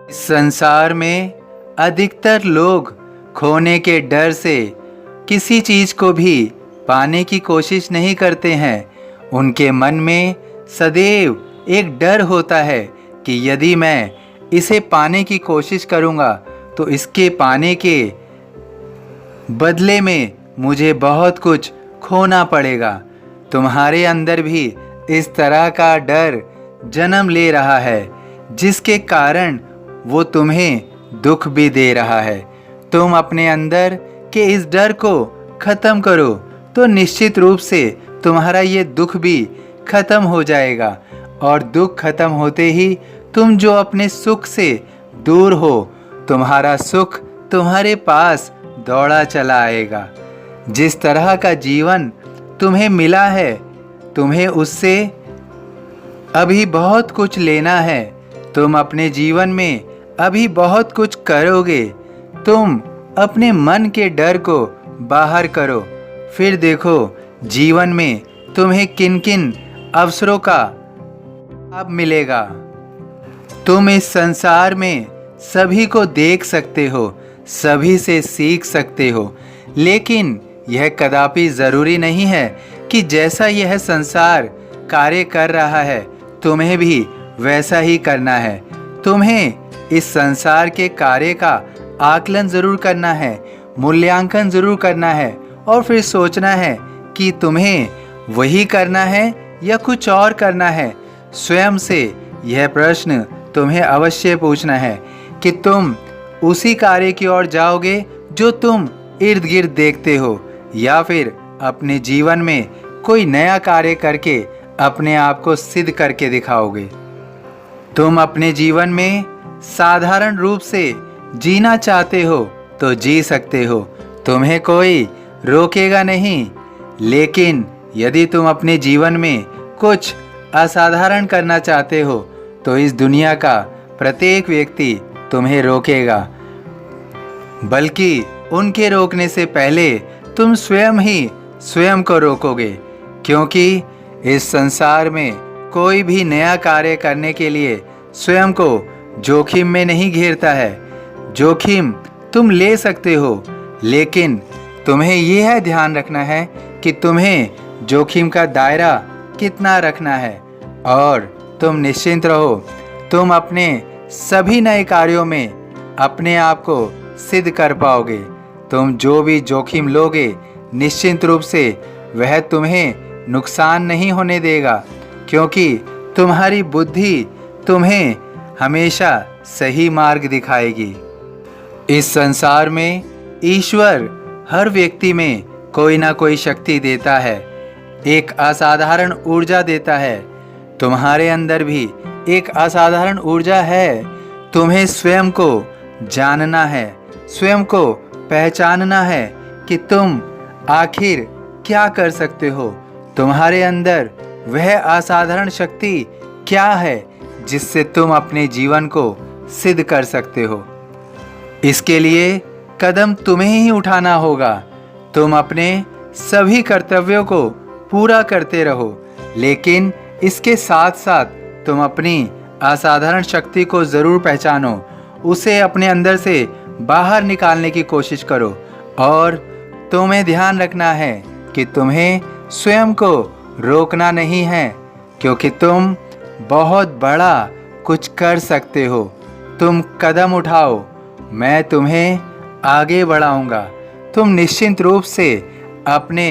इस संसार में अधिकतर लोग खोने के डर से किसी चीज को भी पाने की कोशिश नहीं करते हैं। उनके मन में सदैव एक डर होता है कि यदि मैं इसे पाने की कोशिश करूंगा तो इसके पाने के बदले में मुझे बहुत कुछ खोना पड़ेगा। तुम्हारे अंदर भी इस तरह का डर जन्म ले रहा है, जिसके कारण वो तुम्हें दुख भी दे रहा है। तुम अपने अंदर के इस डर को खत्म करो तो निश्चित रूप से तुम्हारा ये दुख भी खत्म हो जाएगा। और दुख खत्म होते ही तुम जो अपने सुख से दूर हो, तुम्हारा सुख तुम्हारे पास दौड़ा चला आएगा। जिस तरह का जीवन तुम्हें मिला है, तुम्हें उससे अभी बहुत कुछ लेना है। तुम अपने जीवन में अभी बहुत कुछ करोगे। तुम अपने मन के डर को बाहर करो, फिर देखो जीवन में तुम्हें किन किन अवसरों का लाभ मिलेगा। तुम इस संसार में सभी को देख सकते हो, सभी से सीख सकते हो, लेकिन यह कदापि ज़रूरी नहीं है कि जैसा यह संसार कार्य कर रहा है तुम्हें भी वैसा ही करना है। तुम्हें इस संसार के कार्य का आकलन ज़रूर करना है, मूल्यांकन ज़रूर करना है और फिर सोचना है कि तुम्हें वही करना है या कुछ और करना है। स्वयं से यह प्रश्न तुम्हें अवश्य पूछना है कि तुम उसी कार्य की ओर जाओगे जो तुम इर्द गिर्द देखते हो, या फिर अपने जीवन में कोई नया कार्य करके अपने आप को सिद्ध करके दिखाओगे। तुम अपने जीवन में साधारण रूप से जीना चाहते हो तो जी सकते हो, तुम्हें कोई रोकेगा नहीं। लेकिन यदि तुम अपने जीवन में कुछ असाधारण करना चाहते हो तो इस दुनिया का प्रत्येक व्यक्ति तुम्हें रोकेगा, बल्कि उनके रोकने से पहले तुम स्वयं ही स्वयं को रोकोगे। क्योंकि इस संसार में कोई भी नया कार्य करने के लिए स्वयं को जोखिम में नहीं घेरता है। जोखिम तुम ले सकते हो, लेकिन तुम्हें यह ध्यान रखना है कि तुम्हें जोखिम का दायरा कितना रखना है। और तुम निश्चिंत रहो, तुम अपने सभी नए कार्यों में अपने आप को सिद्ध कर पाओगे। तुम जो भी जोखिम लोगे निश्चित रूप से वह तुम्हें नुकसान नहीं होने देगा, क्योंकि तुम्हारी बुद्धि तुम्हें हमेशा सही मार्ग दिखाएगी। इस संसार में ईश्वर हर व्यक्ति में कोई ना कोई शक्ति देता है, एक असाधारण ऊर्जा देता है। तुम्हारे अंदर भी एक असाधारण ऊर्जा है। तुम्हें स्वयं को जानना है, स्वयं को पहचानना है कि तुम आखिर क्या कर सकते हो। तुम्हारे अंदर वह असाधारण शक्ति क्या है जिससे तुम अपने जीवन को सिद्ध कर सकते हो। इसके लिए कदम तुम्हें ही उठाना होगा। तुम अपने सभी कर्तव्यों को पूरा करते रहो, लेकिन इसके साथ साथ तुम अपनी असाधारण शक्ति को ज़रूर पहचानो, उसे अपने अंदर से बाहर निकालने की कोशिश करो। और तुम्हें ध्यान रखना है कि तुम्हें स्वयं को रोकना नहीं है, क्योंकि तुम बहुत बड़ा कुछ कर सकते हो। तुम कदम उठाओ, मैं तुम्हें आगे बढ़ाऊंगा। तुम निश्चित रूप से अपने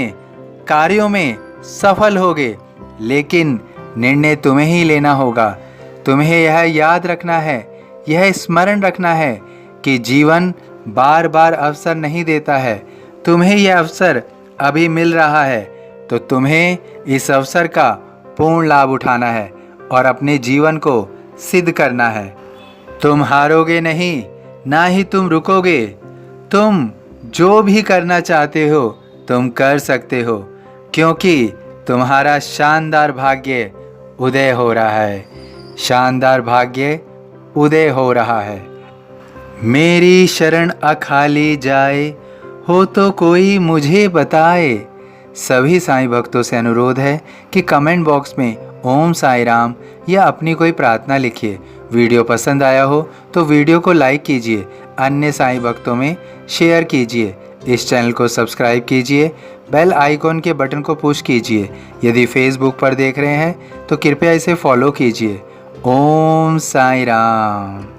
कार्यों में सफल होगे, लेकिन निर्णय तुम्हें ही लेना होगा। तुम्हें यह याद रखना है, यह स्मरण रखना है कि जीवन बार बार अवसर नहीं देता है। तुम्हें यह अवसर अभी मिल रहा है तो तुम्हें इस अवसर का पूर्ण लाभ उठाना है और अपने जीवन को सिद्ध करना है। तुम हारोगे नहीं, ना ही तुम रुकोगे। तुम जो भी करना चाहते हो तुम कर सकते हो, क्योंकि तुम्हारा शानदार भाग्य उदय हो रहा है। शानदार भाग्य उदय हो रहा है। मेरी शरण अखाली जाए, हो तो कोई मुझे बताए। सभी साईं भक्तों से अनुरोध है कि कमेंट बॉक्स में ओम साई राम या अपनी कोई प्रार्थना लिखिए वीडियो पसंद आया हो तो वीडियो को लाइक कीजिए, अन्य साईं भक्तों में शेयर कीजिए। इस चैनल को सब्सक्राइब कीजिए, बेल आइकॉन के बटन को पुश कीजिए। यदि फेसबुक पर देख रहे हैं तो कृपया इसे फॉलो कीजिए। ओम साईं राम।